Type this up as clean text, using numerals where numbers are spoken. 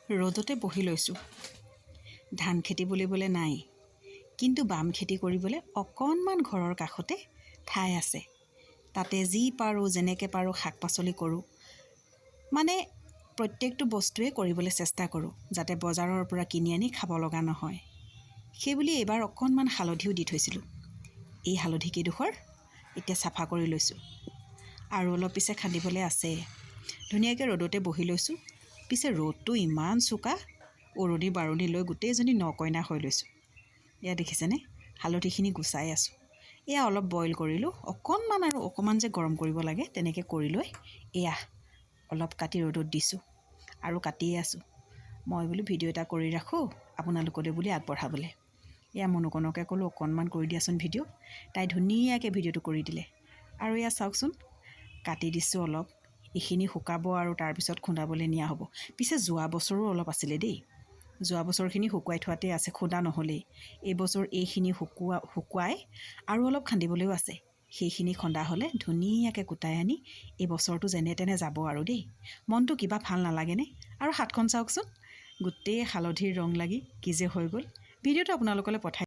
ৰ'দতে বহি লৈছোঁ। ধান খেতি বুলিবলৈ নাই, কিন্তু বাম খেতি কৰিবলৈ অকণমান ঘৰৰ কাষতে ঠাই আছে। তাতে যি পাৰোঁ যেনেকৈ পাৰোঁ শাক পাচলি কৰোঁ। মানে প্ৰত্যেকটো বস্তুৱে কৰিবলৈ চেষ্টা কৰোঁ, যাতে বজাৰৰ পৰা কিনি আনি খাব লগা নহয়। সেইবুলি এইবাৰ অকণমান হালধিও দি থৈছিলোঁ। এই হালধিকেইডোখৰ এতিয়া চাফা কৰি লৈছোঁ। আৰু অলপ পিছে খান্দিবলৈ আছে। ধুনীয়াকৈ ৰ'দতে বহি লৈছোঁ। পিছে ৰ'দটো ইমান চোকা, উৰণি বাৰণি লৈ গোটেইজনী নকইনা হৈ লৈছোঁ। এয়া দেখিছেনে, হালধিখিনি গুচাই আছোঁ। এয়া অলপ বইল কৰিলোঁ, অকণমান আৰু অকণমান যে গৰম কৰিব লাগে তেনেকৈ কৰি লৈ এয়া অলপ কাটি ৰ'দত দিছোঁ আৰু কাটিয়ে আছোঁ। মই বোলো ভিডিঅ' এটা কৰি ৰাখোঁ আপোনালোকলৈ বুলি আগবঢ়াবলৈ। এয়া মনুকণকে ক'লোঁ অকণমান কৰি দিয়াচোন ভিডিঅ'। তাই ধুনীয়াকৈ ভিডিঅ'টো কৰি দিলে। আৰু এয়া চাওকচোন, কাটি দিছোঁ অলপ। এইখিনি শুকাব আৰু তাৰপিছত খুন্দাবলৈ নিয়া হ'ব। পিছে যোৱা বছৰো অলপ আছিলে দেই। যোৱা বছৰখিনি শুকুৱাই থোৱাতে আছে, খুন্দা নহ'লেই। এইবছৰ এইখিনি শুকুৱাই আৰু অলপ খান্দিবলৈও আছে। সেইখিনি খন্দা হ'লে ধুনীয়াকৈ কুটাই আনি এই বছৰটো যেনে তেনে যাব আৰু দেই। মনটো কিবা ভাল নালাগেনে? আৰু হাতখন চাওকচোন, গোটেই হালধিৰ ৰং লাগি কি যে হৈ গ'ল। ভিডিঅ'টো আপোনালোকলৈ পঠাই